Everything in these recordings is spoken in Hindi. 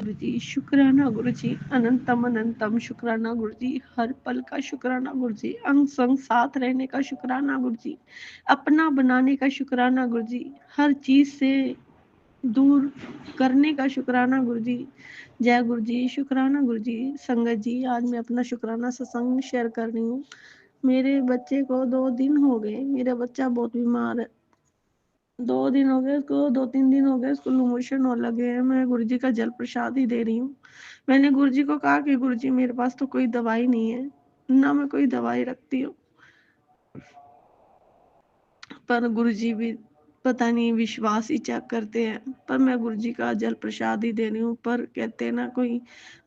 गुरुजी, शुक्राना गुरुजी, अनंतम अनंतम शुक्राना गुरुजी, हर पल का शुक्राना गुरुजी, अंग संग साथ रहने का शुक्राना गुरुजी, अपना बनाने का शुक्राना गुरुजी, हर चीज से दूर करने का शुक्राना गुरुजी। जय गुरुजी, शुक्राना गुरुजी। संगत जी, आज मैं अपना शुक्राना सत्संग शेयर कर रही हूँ। मेरे बच्चे को 2 दिन हो गए, मेरा बच्चा बहुत बीमार है। 2 दिन हो गए उसको, 2-3 दिन हो गए उसको लूज मोशन होने लगे हैं। मैं गुरुजी का जल प्रसाद ही दे रही हूँ। मैंने गुरुजी को कहा कि गुरुजी, मेरे पास तो कोई दवाई नहीं है, ना मैं कोई दवाई रखती हूँ, पर गुरुजी भी पता नहीं विश्वास ही चेक करते हैं। पर मैं गुरुजी का जल प्रसाद ही दे रही हूँ। पर कहते हैं ना, कोई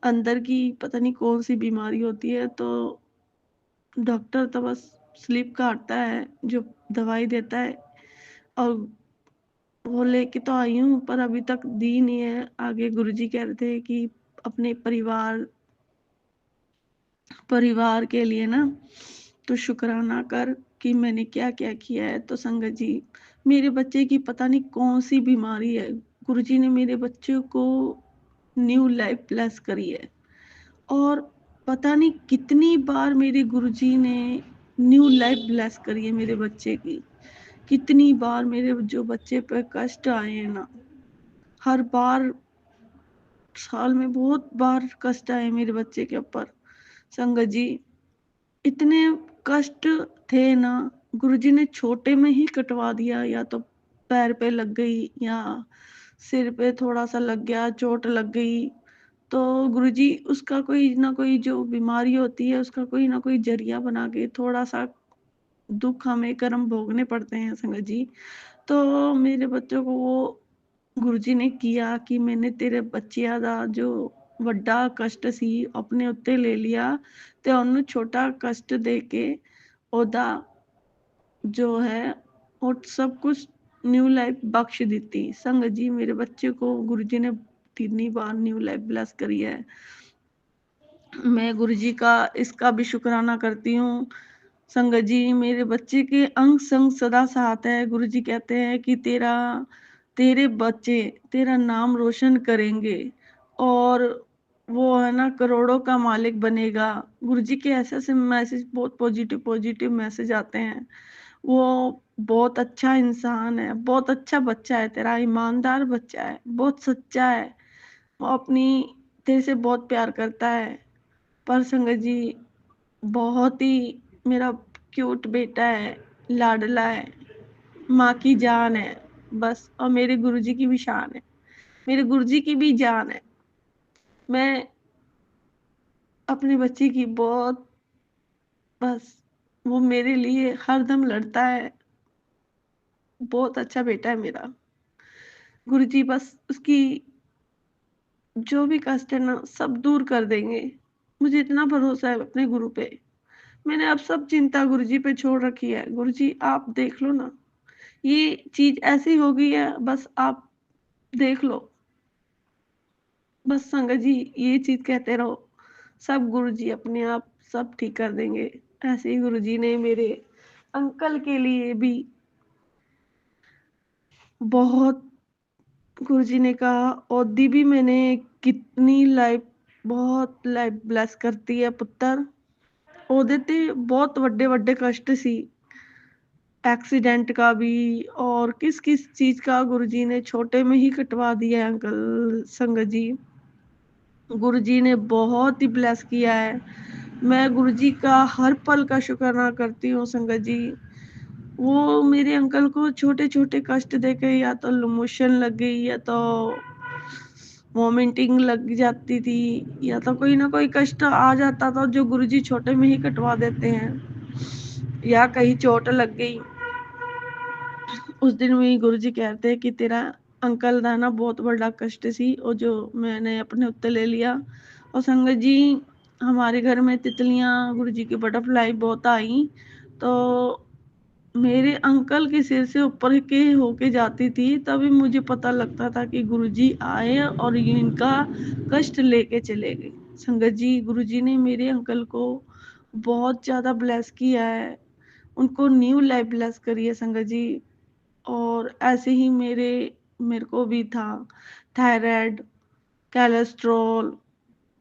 अंदर की पता नहीं कौन सी बीमारी होती है, तो डॉक्टर तो बस स्लिप काटता है, जो दवाई देता है, और वो लेके तो आई हूँ, पर अभी तक दी नहीं है। आगे गुरुजी कह रहे थे कि अपने परिवार के लिए ना तो शुक्राना कर कि मैंने क्या क्या किया है। तो संगत जी, मेरे बच्चे की पता नहीं कौन सी बीमारी है, गुरुजी ने मेरे बच्चे को न्यू लाइफ ब्लेस करी है। और पता नहीं कितनी बार मेरे गुरुजी ने न्यू लाइफ ब्लेस करी है मेरे बच्चे की। कितनी बार मेरे जो बच्चे पे कष्ट आए हैं ना, हर बार, साल में बहुत बार कष्ट आए मेरे बच्चे के ऊपर। संगत जी, इतने कष्ट थे ना, गुरुजी ने छोटे में ही कटवा दिया। या तो पैर पे लग गई, या सिर पे थोड़ा सा लग गया, चोट लग गई, तो गुरुजी उसका कोई ना कोई जो बीमारी होती है उसका कोई ना कोई जरिया बना के थोड़ा सा दुख हमें कर्म भोगने पड़ते हैं संगत जी। तो मेरे बच्चों को वो गुरुजी ने किया कि मैंने तेरे बच्चिया दा जो ਵੱਡਾ कष्ट सी अपने उत्ते ले लिया, ਤੇ ਉਹਨੂੰ छोटा कष्ट दे के ਉਹਦਾ जो है वो सब कुछ न्यू लाइफ बख्श दी। संगत जी, मेरे बच्चे को गुरुजी ने 3 बार न्यू लाइफ ब्लेस करी है। मैं गुरुजी का इसका भी शुक्राना करती हूँ। संगत जी, मेरे बच्चे के अंग संग सदा साथ है। गुरुजी कहते हैं कि तेरे बच्चे तेरा नाम रोशन करेंगे, और वो है ना करोड़ों का मालिक बनेगा। गुरुजी के ऐसे ऐसे मैसेज, बहुत पॉजिटिव पॉजिटिव मैसेज आते हैं। वो बहुत अच्छा इंसान है, बहुत अच्छा बच्चा है तेरा, ईमानदार बच्चा है, बहुत सच्चा है, वो अपनी तेरे से बहुत प्यार करता है। पर संगत जी, बहुत ही मेरा क्यूट बेटा है, लाडला है, माँ की जान है बस, और मेरे गुरुजी की भी शान है, मेरे गुरुजी की भी जान है। मैं अपने बच्चे की बहुत, बस वो मेरे लिए हरदम लड़ता है। बहुत अच्छा बेटा है मेरा। गुरुजी बस उसकी जो भी कष्ट है ना सब दूर कर देंगे। मुझे इतना भरोसा है अपने गुरु पे। मैंने अब सब चिंता गुरुजी पे छोड़ रखी है। गुरुजी आप देख लो ना, ये चीज ऐसी हो गई है, बस आप देख लो। बस संगत जी, ये चीज कहते रहो, सब गुरुजी अपने आप सब ठीक कर देंगे। ऐसे ही गुरुजी ने मेरे अंकल के लिए भी बहुत, गुरुजी ने कहा ओदी भी मैंने कितनी लाइफ, बहुत लाइफ ब्लेस करती है पुत्र। ओदे ते बहुत ਵੱਡੇ ਵੱਡੇ कष्ट सी, एक्सीडेंट का भी और किस किस चीज का गुरुजी ने छोटे में ही कटवा दिया है अंकल। संगत जी, गुरुजी ने बहुत ही ब्लेस किया है। मैं गुरुजी का हर पल का शुक्राना करती हूँ संगत जी। वो मेरे अंकल को छोटे छोटे कष्ट देके या तो लूमोशन लग गई, या तो वॉमिटिंग लग जाती थी, या तो कोई ना कोई कष्ट आ जाता था जो गुरुजी छोटे में ही कटवा देते हैं, या कहीं चोट लग गई। उस दिन भी गुरुजी कहते हैं कि तेरा अंकल ਦਾ ना बहुत बड़ा कष्ट सी, और जो मैंने अपने उत्ते ले लिया। और संगत जी, हमारे घर में तितलियां, गुरुजी की बटरफ्लाई बहुत आई, तो मेरे अंकल के सिर से ऊपर के होके जाती थी, तभी मुझे पता लगता था कि गुरुजी आए और इनका कष्ट लेके चले गए। संगत जी, गुरुजी ने मेरे अंकल को बहुत ज्यादा ब्लेस किया है, उनको न्यू लाइफ ब्लेस करी है संगत जी। और ऐसे ही मेरे को भी था थायराइड, कोलेस्ट्रॉल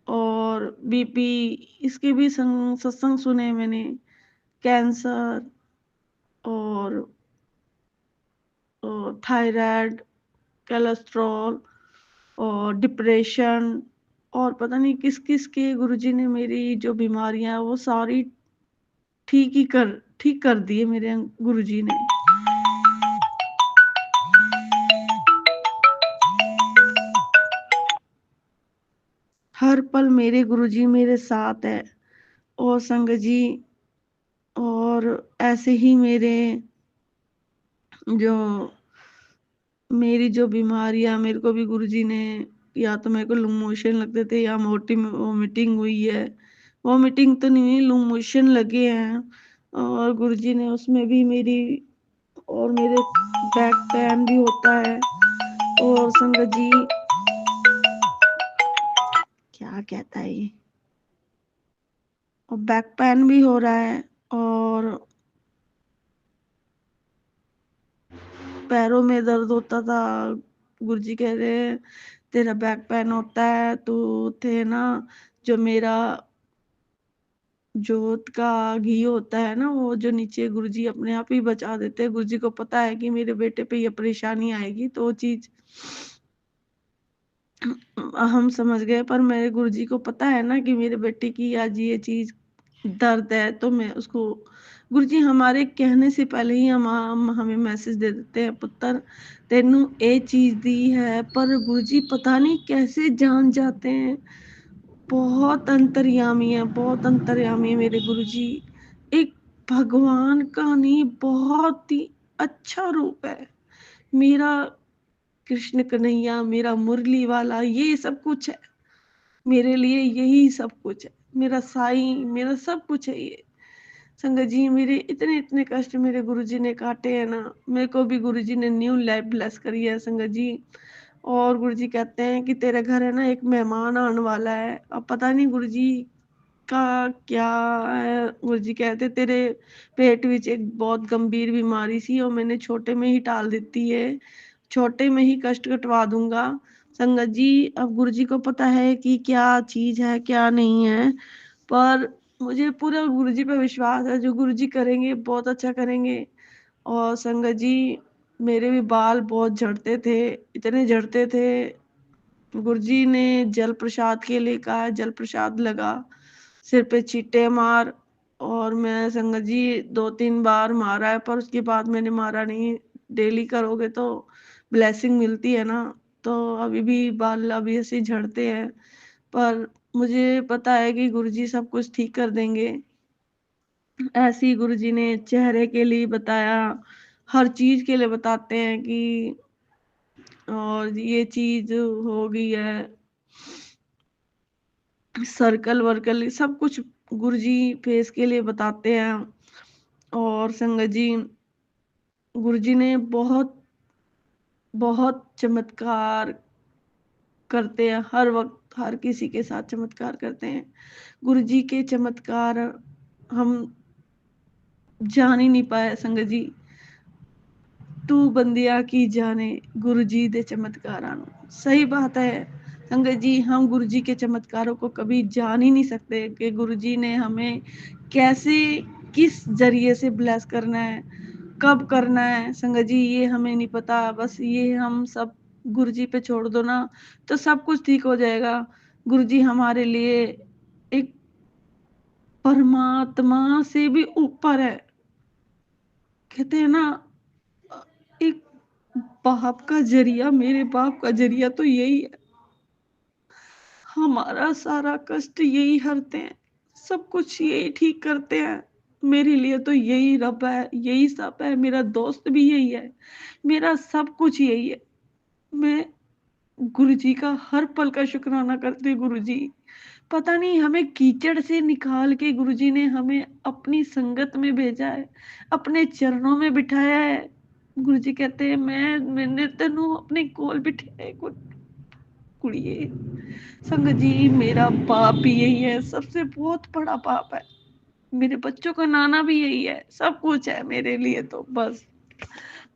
और बीपी, इसके भी सत्संग सुने मैंने। कैंसर और थायराइड, कोलेस्ट्रॉल और डिप्रेशन और पता नहीं किस किस के गुरुजी ने मेरी जो बीमारियां वो सारी ठीक कर दिए मेरे गुरुजी ने। हर पल मेरे गुरुजी मेरे साथ है। और संगत जी, और ऐसे ही जो मेरी जो बीमारियां मेरे को भी गुरुजी ने, या तो मेरे को लूज मोशन लगते थे या मोटी वोमिटिंग हुई है। वोमिटिंग तो नहीं हुई, लूज मोशन लगे हैं। और गुरुजी ने उसमें भी मेरी, और मेरे बैक पेन भी होता है। और संगत जी, क्या कहता है ये, और बैक पेन भी हो रहा है। और पैरों में दर्द होता था। गुरुजी कह रहे हैं तेरा बैक पेन होता है तो थे ना, जो मेरा जोत का घी होता है ना, वो जो नीचे गुरुजी अपने आप ही बचा देते हैं। गुरुजी को पता है कि मेरे बेटे पे ये परेशानी आएगी, तो वो चीज हम समझ गए। पर मेरे गुरुजी को पता है ना कि मेरे बेटे की आज ये चीज दर्द है, तो मैं उसको, गुरुजी हमारे कहने से पहले ही हम हमें मैसेज दे देते हैं, पुत्र तेनू ये चीज दी है। पर गुरुजी पता नहीं कैसे जान जाते हैं। बहुत अंतर्यामी है, बहुत अंतर्यामी है मेरे गुरुजी। एक भगवान का नहीं, बहुत ही अच्छा रूप है मेरा कृष्ण कन्हैया, मेरा मुरली वाला, ये सब कुछ है मेरे लिए। यही सब कुछ है, मेरा साईं, मेरा सब कुछ है ये। संगत जी, मेरे इतने इतने कष्ट मेरे गुरुजी ने काटे हैं ना। मेरे को भी गुरुजी ने न्यू लाइफ ब्लेस करी है संगत जी। और गुरुजी कहते हैं कि तेरे घर है ना एक मेहमान आने वाला है। अब पता नहीं गुरुजी का क्या है। गुरुजी कहते तेरे पेट विच एक बहुत गंभीर बीमारी सी, और मैंने छोटे में ही टाल देती है, छोटे में ही कष्ट कटवा दूंगा। संगत जी, अब गुरुजी को पता है कि क्या चीज है क्या नहीं है। पर मुझे पूरा गुरुजी पे विश्वास है, जो गुरुजी करेंगे बहुत अच्छा करेंगे। और संगत जी, मेरे भी बाल बहुत झड़ते थे, इतने झड़ते थे। गुरुजी ने जल प्रसाद के लिए कहा, जल प्रसाद लगा, सिर पे चीटे मार। और मैं संगत जी 2-3 बार मारा है, पर उसके बाद मैंने मारा नहीं। डेली करोगे तो ब्लेसिंग मिलती है ना। तो अभी भी बाल अभी ऐसे ही झड़ते हैं, पर मुझे पता है कि गुरुजी सब कुछ ठीक कर देंगे। ऐसे ही गुरुजी ने चेहरे के लिए बताया, हर चीज के लिए बताते हैं कि और ये चीज हो गई है, सर्कल वर्कल सब कुछ गुरुजी फेस के लिए बताते हैं। और संगत जी, गुरुजी ने बहुत बहुत चमत्कार करते हैं, हर वक्त हर किसी के साथ चमत्कार करते हैं। गुरुजी के चमत्कार हम जान ही नहीं पाए संगत जी। तू बंदिया की जाने गुरुजी दे चमत्कारां नू। सही बात है संगत जी, हम गुरुजी के चमत्कारों को कभी जान ही नहीं सकते कि गुरुजी ने हमें कैसे, किस जरिए से ब्लेस करना है, कब करना है। संगत जी, ये हमें नहीं पता। बस ये हम सब गुरुजी पे छोड़ दो ना, तो सब कुछ ठीक हो जाएगा। गुरुजी हमारे लिए एक परमात्मा से भी ऊपर है। कहते हैं ना, एक बाप का जरिया, मेरे बाप का जरिया तो यही है। हमारा सारा कष्ट यही हरते हैं, सब कुछ यही ठीक करते हैं। मेरे लिए तो यही रब है, यही सब है। मेरा दोस्त भी यही है, मेरा सब कुछ यही है। मैं गुरुजी का हर पल का शुक्राना करती हूँ। गुरुजी पता नहीं हमें कीचड़ से निकाल के गुरुजी ने हमें अपनी संगत में भेजा है, अपने चरणों में बिठाया है। गुरुजी कहते हैं मैंने तेनू अपने कोल बिठाया कुड़िए। संगत जी, मेरा पाप भी यही है, सबसे बहुत बड़ा पाप है। मेरे बच्चों का नाना भी यही है, सब कुछ है मेरे लिए। तो बस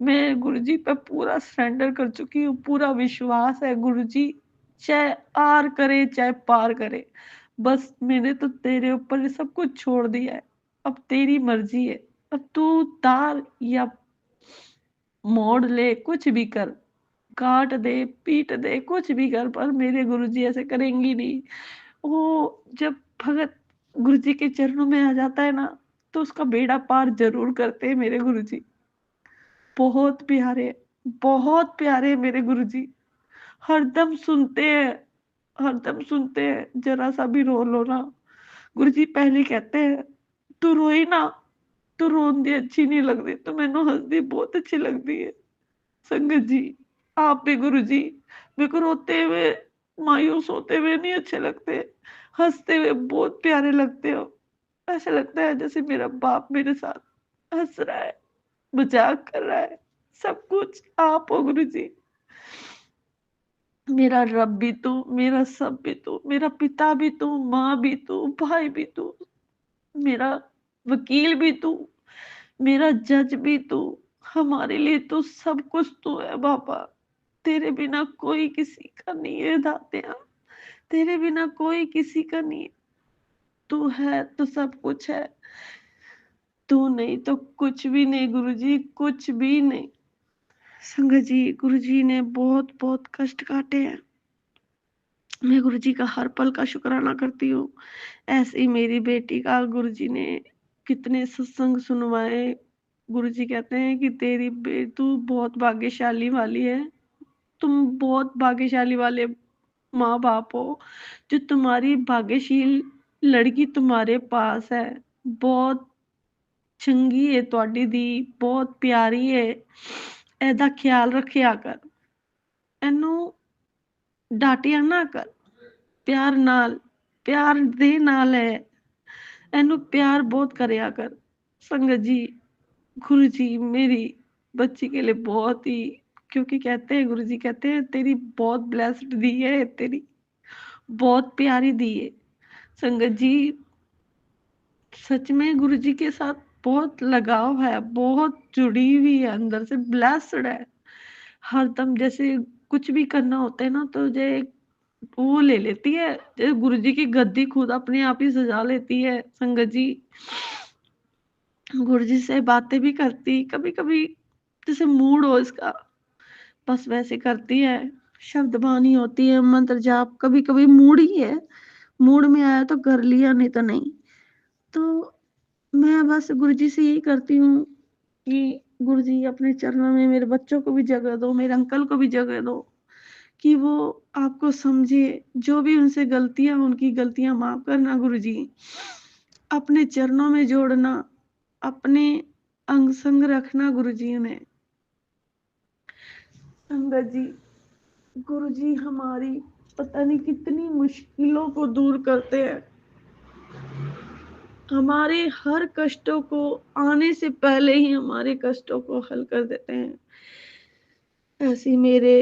मैं गुरुजी पे पूरा सरेंडर कर चुकी हूँ, पूरा विश्वास है गुरुजी। चाहे आर करे चाहे पार करे, बस मैंने तो तेरे ऊपर ये सब कुछ छोड़ दिया है। अब तेरी मर्जी है, अब तू तार या मोड़ ले, कुछ भी कर, काट दे पीट दे कुछ भी कर, पर मेरे गुरुजी ऐसे करेंगी नहीं। वो जब भगत गुरुजी के चरणों में आ जाता है ना, तो उसका बेड़ा पार जरूर करते हैं मेरे गुरुजी। बहुत प्यारे, बहुत प्यारे मेरे गुरुजी। हरदम सुनते हैं, हरदम सुनते हैं, जरा सा भी रो लो ना, गुरुजी पहले कहते हैं तू रोई ना, तू रोंदी अच्छी नहीं लगती, तो मैनू हंसदी बहुत अच्छी लगती है। संगत जी, आप भी गुरुजी मेरे को रोते हुए, मायूस होते हुए नहीं अच्छे लगते, हंसते हुए बहुत प्यारे लगते हो। ऐसा लगता है जैसे मेरा बाप मेरे साथ हंस रहा है, मजाक कर रहा है। सब कुछ आप हो गुरुजी, मेरा रब भी तू, मेरा सब भी तू, मेरा पिता भी तू, माँ भी तू, भाई भी तू, मेरा वकील भी तू, मेरा जज भी तू। हमारे लिए तो सब कुछ तू है बाबा। तेरे बिना कोई किसी का नहीं है दातिया, तेरे बिना कोई किसी का नहीं है। तू है तो सब कुछ है, तू नहीं तो कुछ भी नहीं गुरुजी, कुछ भी नहीं। संगत जी, गुरुजी ने बहुत बहुत कष्ट काटे हैं, मैं गुरुजी का हर पल का शुक्राना करती हूँ। ऐसे ही मेरी बेटी का गुरुजी ने कितने सत्संग सुनवाए। गुरुजी कहते हैं कि तेरी तू बहुत भाग्यशाली वाली है, तुम बहुत भाग्यशाली वाले माँ बाप हो, जो तुम्हारी भाग्यशील लड़की तुम्हारे पास है। बहुत चंगी है ਤੁਹਾਡੀ दी, बहुत प्यारी है। ਇਹਦਾ ख्याल रखिया कर, ਇਹਨੂੰ डांटिया ना कर, प्यार नाल, प्यार दे नाल है, ਇਹਨੂੰ प्यार बहुत करया कर। संगत जी, गुरु जी मेरी बच्ची के लिए बहुत ही, क्योंकि कहते हैं गुरु जी कहते हैं तेरी बहुत ब्लेस्ड दी है, तेरी बहुत प्यारी दी है। संगत जी, सच में गुरु जी के साथ बहुत लगाव है, बहुत जुड़ी हुई है, अंदर से ब्लेस्ड है। हरदम जैसे कुछ भी करना होता है ना, तो जे वो ले लेती है, जैसे गुरु जी की गद्दी खुद अपने आप ही सजा लेती है। संगत जी, गुरु जी से बातें भी करती, कभी कभी जैसे मूड हो इसका, बस वैसे करती है। शब्द बानी होती है, मंत्र जाप, कभी कभी मूड ही है, मूड में आया तो कर लिया, नहीं तो नहीं। तो मैं बस गुरुजी से यही करती हूँ कि गुरुजी अपने चरणों में मेरे बच्चों को भी जगह दो, मेरे अंकल को भी जगह दो, कि वो आपको समझे, जो भी उनसे गलतियां, उनकी गलतियां माफ करना गुरुजी, अपने चरणों में जोड़ना, अपने अंग संग रखना गुरुजी उन्हें। संगत जी, गुरुजी हमारी पता नहीं कितनी मुश्किलों को दूर करते हैं, हमारे हर कष्टों को आने से पहले ही हमारे कष्टों को हल कर देते हैं। ऐसी मेरे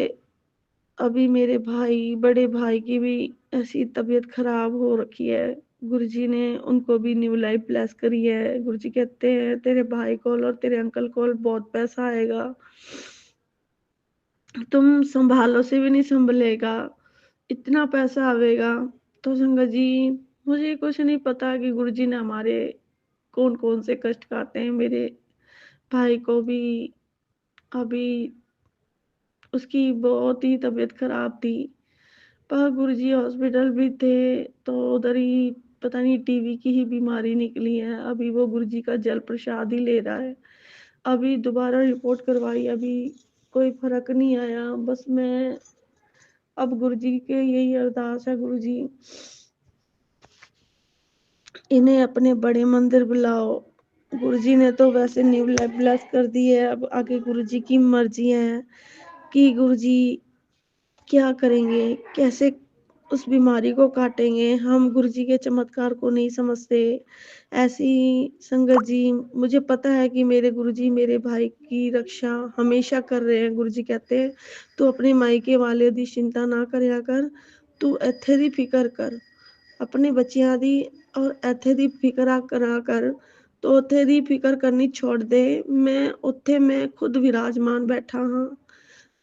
अभी मेरे भाई, बड़े भाई की भी ऐसी तबीयत खराब हो रखी है, गुरुजी ने उनको भी न्यू लाइफ ब्लेस करी है। गुरुजी कहते हैं तेरे भाई को और तेरे अंकल को बहुत पैसा आएगा, तुम संभालो से भी नहीं संभलेगा, इतना पैसा आवेगा। तो संगत जी, मुझे कुछ नहीं पता कि गुरुजी ने हमारे कौन कौन से कष्ट काटे हैं। मेरे भाई को भी अभी उसकी बहुत ही तबीयत खराब थी, पर गुरुजी हॉस्पिटल भी थे, तो उधर ही पता नहीं टीवी की ही बीमारी निकली है। अभी वो गुरुजी का जल प्रसाद ही ले रहा है। अभी दोबारा रिपोर्ट करवाई, अभी कोई फर्क नहीं आया। बस मैं अब गुरुजी के यही अरदास है, गुरुजी इन्हें अपने बड़े मंदिर बुलाओ। गुरुजी ने तो वैसे न्यू लाइफ ब्लेस कर दी है, अब आगे गुरुजी की मर्जी है कि गुरुजी क्या करेंगे, कैसे उस बीमारी को काटेंगे। हम गुरुजी के चमत्कार को नहीं समझते। ऐसी संगत जी, मुझे पता है कि मेरे गुरुजी मेरे भाई की रक्षा हमेशा कर रहे हैं। गुरुजी कहते हैं तू अपने मायके वाले दी चिंता ना करया कर, तू इत्थे दी फिकर कर, अपने बच्चियां दी और इत्थे दी फिकरा करा कर। तो उत्थे दी फिकर करनी छोड़ दे, मैं उत्थे मैं खुद विराजमान बैठा हाँ।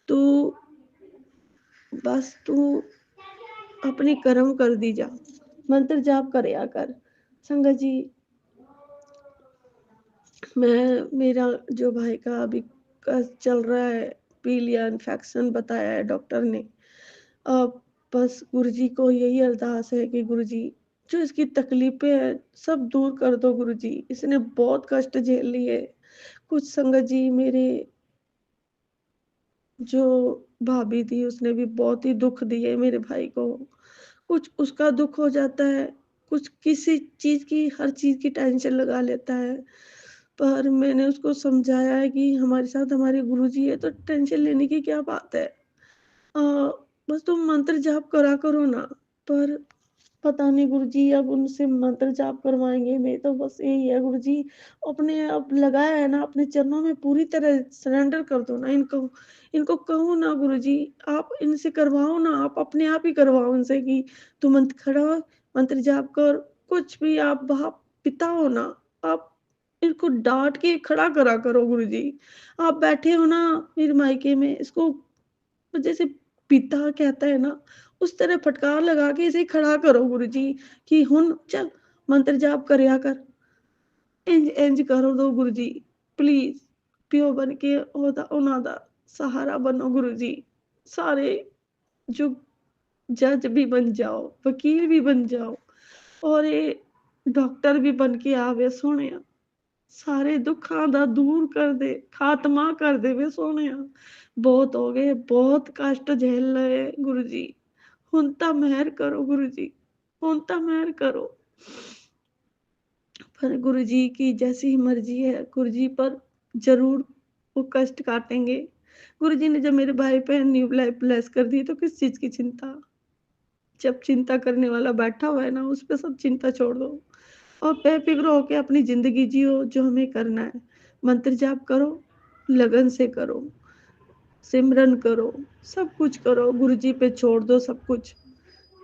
तू बस तू अपनी कर्म कर दी जा, मंत्र जाप करया कर। संगत जी, मेरा जो भाई का अभी चल रहा है, पीलिया इन्फेक्शन बताया है डॉक्टर ने। बस गुरुजी को यही अरदास है कि गुरुजी जो इसकी तकलीफें हैं सब दूर कर दो गुरुजी, इसने बहुत कष्ट झेल लिए। कुछ संगत जी, मेरे जो भाभी थी उसने भी बहुत ही दुख दिए मेरे भाई को। कुछ उसका दुख हो जाता है, कुछ किसी चीज की, हर चीज की टेंशन लगा लेता है। पर मैंने उसको समझाया है कि हमारे साथ हमारे गुरुजी है तो टेंशन लेने की क्या बात है। अ, बस तुम मंत्र जाप करा करो ना। पर पता नहीं गुरुजी, अब उनसे मंत्र जाप करवाएंगे। मैं तो बस यही है गुरुजी, अपने अब लगाया है ना, अपने चरणों में पूरी तरह सरेंडर कर दो ना इनको। इनको कहो ना गुरुजी, आप इनसे करवाओ ना, आप अपने आप ही करवाओ उनसे कि तू मंत्र खड़ा हो, मंत्र जाप कर। कुछ भी आप बाप पिता हो ना, आप इनको डांट के खड़ा करा करो गुरुजी। आप बैठे हो ना मेरे मायके में, इसको जैसे पिता कहता है ना, उस तरह फटकार लगा के इसे खड़ा करो गुरुजी कि हुन चल मंत्र जाप करया कर। इंज इंज करो दो गुरुजी, प्लीज प्यो बन के ओदा उन्हां दा सहारा बनो गुरुजी। सारे जो जज भी बन जाओ, वकील भी बन जाओ, और ये डॉक्टर भी बन के आवे सोने, सारे दुखा दा दूर कर दे, खात्मा कर दे वे सोने। बहुत हो गए, बहुत कष्ट झेल रहे गुरु जी, हुन ता मेहर करो गुरु जी, हुन ता मेहर करो। पर गुरु जी की जैसी मर्जी है, गुरु जी पर जरूर वो कष्ट काटेंगे। गुरु जी ने जब मेरे भाई पे न्यू लाइफ ब्लेस कर दी तो किस चीज की चिंता। जब चिंता करने वाला बैठा हुआ है ना, उस पे सब चिंता छोड़ दो और बेफिक्र होके अपनी जिंदगी जियो जो हमें करना है। मंत्र जाप करो, लगन से करो, सिमरन करो, सब कुछ करो, गुरु जी पे छोड़ दो सब कुछ।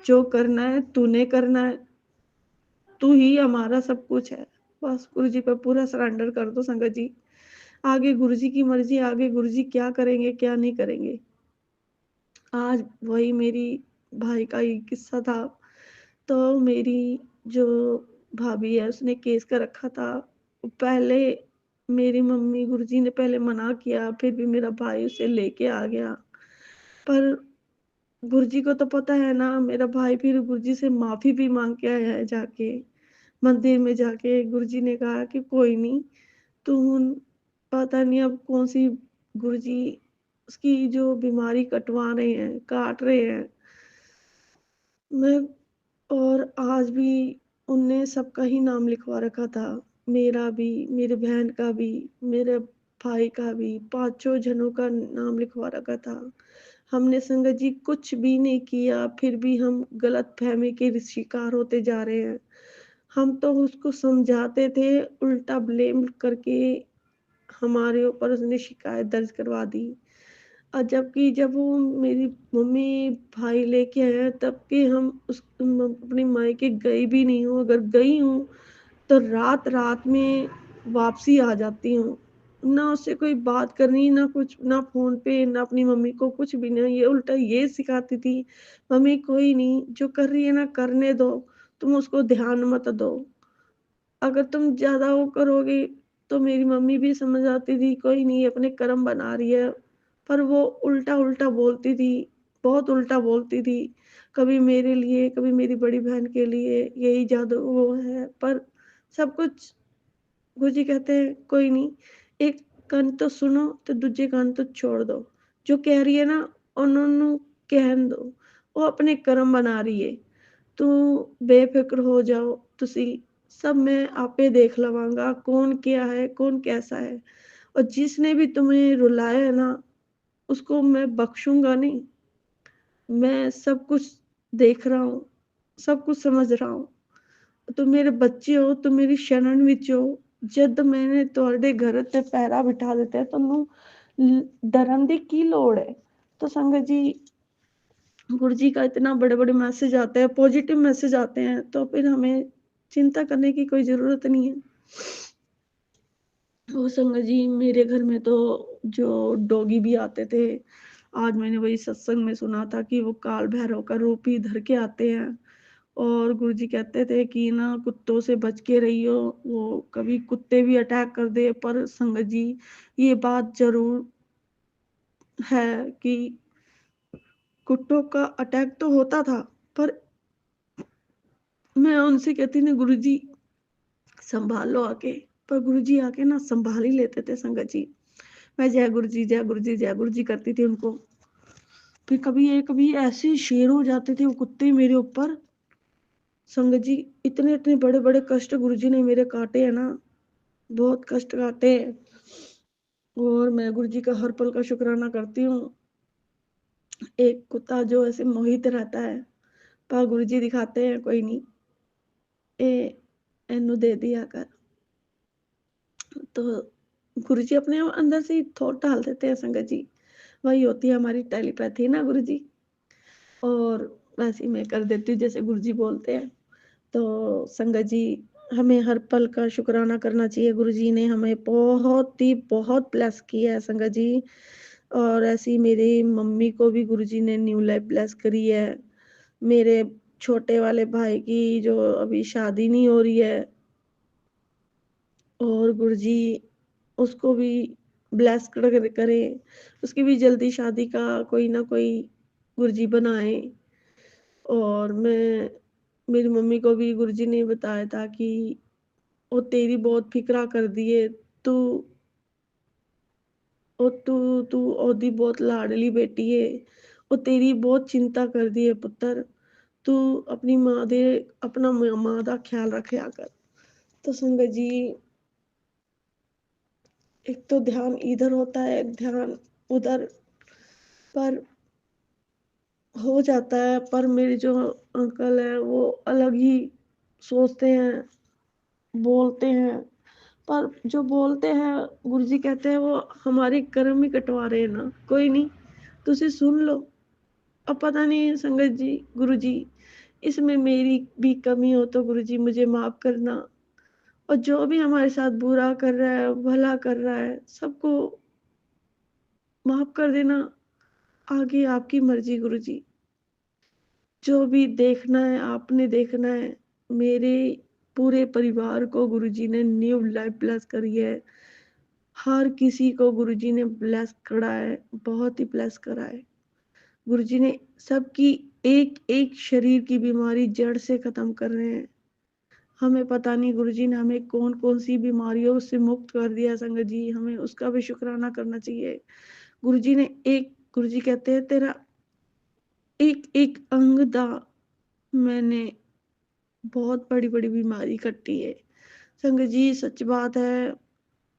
जो करना है तूने करना है, तू ही हमारा सब कुछ है। बस गुरु जी पे पूरा सरेंडर कर दो संगत जी। आगे गुरु जी की मर्जी, आगे गुरु जी क्या करेंगे क्या नहीं करेंगे। आज वही मेरी भाई का ही किस्सा था। तो मेरी जो भाभी है उसने केस कर रखा था। पहले मेरी मम्मी, गुरुजी ने पहले मना किया, फिर भी मेरा भाई उसे लेके आ गया। पर गुरुजी को तो पता है ना, मेरा भाई फिर गुरुजी से माफी भी मांग के आया है जाके मंदिर में जाके। गुरुजी ने कहा कि कोई नहीं, तू पता नहीं अब कौन सी गुरुजी उसकी जो बीमारी कटवा रहे हैं, काट रहे हैं। मैं और आज भी उनने सबका ही नाम लिखवा रखा था, मेरा भी, मेरी बहन का भी, मेरे भाई का भी, पांचों जनों का नाम लिखवा रखा था। हमने संगत जी कुछ भी नहीं किया, फिर भी हम गलत फहमी के शिकार होते जा रहे हैं। हम तो उसको समझाते थे, उल्टा ब्लेम करके हमारे ऊपर उसने शिकायत दर्ज करवा दी। और जबकि जब वो मेरी मम्मी भाई लेके आए हैं, तब के हम उस अपनी मायके गई भी नहीं हूँ। अगर गई हूँ तो रात रात में वापसी आ जाती हूँ। ना उससे कोई बात करनी, ना कुछ, ना फोन पे, ना अपनी मम्मी को कुछ भी नहीं। ये उल्टा ये सिखाती थी, मम्मी कोई नहीं, जो कर रही है ना करने दो, तुम उसको ध्यान मत दो। अगर तुम ज्यादा वो करोगे तो मेरी मम्मी भी समझ आती थी कोई नहीं अपने कर्म बना रही है। पर वो उल्टा उल्टा बोलती थी, बहुत उल्टा बोलती थी। कभी मेरे लिए, कभी मेरी बड़ी बहन के लिए, यही जादू वो है। पर सब कुछ गुरुजी कहते हैं कोई नहीं, एक कान तो सुनो तो दूजे कान तो छोड़ दो। जो कह रही है ना उन्होंने कहन दो, वो अपने कर्म बना रही है। तू बेफिक्र हो जाओ, तुसी सब मैं आपे देख लवांगा, कौन क्या है कौन कैसा है। और जिसने भी तुम्हें रुलाया है ना, उसको मैं बख्शूंगा नहीं। मैं सब कुछ देख रहा हूँ, सब कुछ समझ रहा हूँ। तुम मेरे बच्चे हो, तुम मेरी शरण विच हो। जद मैंने तुहाडे घर ते पैरा बिठा दिता है, तुहानू डरन दी की लोड़ है। तो संगत जी, गुरु जी का इतना बड़े बड़े मैसेज आते हैं, पॉजिटिव मैसेज आते हैं, तो फिर हमें चिंता करने की कोई जरूरत नहीं है। वो संगत जी, मेरे घर में तो जो डॉगी भी आते थे, आज मैंने वही सत्संग में सुना था कि वो काल भैरव का रूप ही धर के आते हैं और गुरुजी कहते थे कि ना कुत्तों से बच के रहियो, वो कभी कुत्ते भी अटैक कर दे। पर संगत जी ये बात जरूर है कि कुत्तों का अटैक तो होता था, पर मैं उनसे कहती ना गुरुजी संभाल लो आके, पर गुरुजी आके ना संभाल ही लेते थे संगत जी। मैं जय गुरु जी जय गुरु जी जय गुरु जी करती थी उनको। फिर कभी ऐसे शेर हो जाते थे वो कुत्ते मेरे ऊपर। संगत जी इतने इतने बड़े बड़े कष्ट गुरुजी ने मेरे काटे हैं ना, बहुत कष्ट काटे। और मैं गुरुजी का हर पल का शुक्राना करती हूँ। एक कुत्ता जो ऐसे मोहित रहता है, पर गुरुजी दिखाते हैं कोई नहीं, ए एनु दे दिया कर। तो गुरुजी अपने अंदर से थॉट डाल देते हैं संगत जी। वही होती है हमारी टेलीपैथी ना गुरुजी। और वैसे ही मैं कर देती हूँ जैसे गुरुजी बोलते हैं। तो संगत जी हमें हर पल का शुक्राना करना चाहिए। गुरुजी ने हमें बहुत ही बहुत ब्लेस किया है संगत जी। और ऐसी ही मेरी मम्मी को भी गुरुजी ने न्यू लाइफ ब्लेस करी है। मेरे छोटे वाले भाई की जो अभी शादी नहीं हो रही है, और गुरुजी उसको भी ब्लेस करे, उसकी भी जल्दी शादी का कोई ना कोई गुरुजी बनाए। और मैं मेरी मम्मी को भी गुरुजी ने बताया था कि वो तेरी बहुत फिक्रा कर दिए, तू और तू ओदी बहुत लाडली बेटी है, वो तेरी बहुत चिंता कर दी है पुत्र, तू अपनी माँ दे अपना माँ का ख्याल रखा कर। तो संगत जी एक तो ध्यान इधर होता है, ध्यान उधर, पर हो जाता है। पर मेरे जो अंकल है वो अलग ही सोचते हैं, बोलते हैं। पर जो बोलते हैं गुरुजी कहते हैं वो हमारे कर्म ही कटवा रहे हैं ना, कोई नहीं तुझे सुन लो। अब पता नहीं संगत जी गुरुजी इसमें मेरी भी कमी हो तो गुरुजी मुझे माफ करना। और जो भी हमारे साथ बुरा कर रहा है भला कर रहा है सबको माफ कर देना। आगे आपकी मर्जी गुरुजी, जो भी देखना है आपने देखना है। मेरे पूरे परिवार को गुरुजी ने न्यू लाइफ ब्लेस करी है। हर किसी को गुरुजी ने ब्लेस करा है, बहुत ही ब्लेस करा है। गुरुजी ने सबकी एक एक शरीर की बीमारी जड़ से खत्म कर रहे हैं। हमें पता नहीं गुरुजी ने हमें कौन कौन सी बीमारियों से मुक्त कर दिया संगत जी, हमें उसका भी शुक्राना करना चाहिए। गुरुजी ने एक गुरुजी कहते हैं तेरा एक एक अंग दा, मैंने बहुत बड़ी बड़ी बीमारी कटी है। संगत जी सच बात है,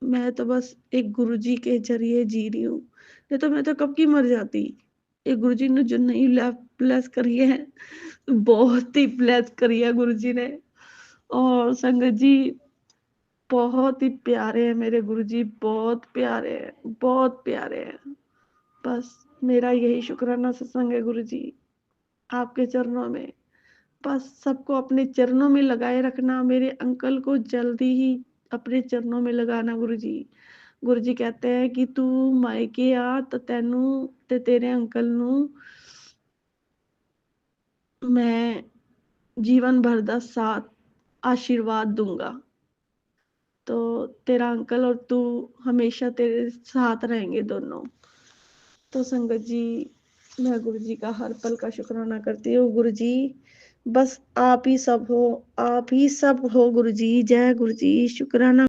मैं तो बस एक गुरुजी के जरिए जी रही हूँ, नहीं तो मैं तो कब की मर जाती। एक गुरुजी ने जो नई लाइफ ब्लेस करी है, बहुत ही ब्लेस करी है गुरुजी ने। और संगत जी बहुत ही प्यारे हैं मेरे गुरुजी, बहुत प्यारे हैं, बहुत प्यारे हैं। बस मेरा यही शुक्राना सत्संग है गुरुजी आपके चरणों में। बस सबको अपने चरणों में लगाए रखना। मेरे अंकल को जल्दी ही अपने चरणों में लगाना गुरुजी। गुरुजी कहते हैं कि तू मायके आ तो तेनू ते तेरे अंकल नू मैं जीवन भर दा साथ आशीर्वाद दूंगा। तो तेरा अंकल और तू हमेशा तेरे साथ रहेंगे दोनों। तो संगत जी मैं गुरु जी का हर पल का शुक्राना करती हूँ। गुरु जी बस आप ही सब हो, आप ही सब हो गुरु जी। जय गुरु जी, शुक्राना।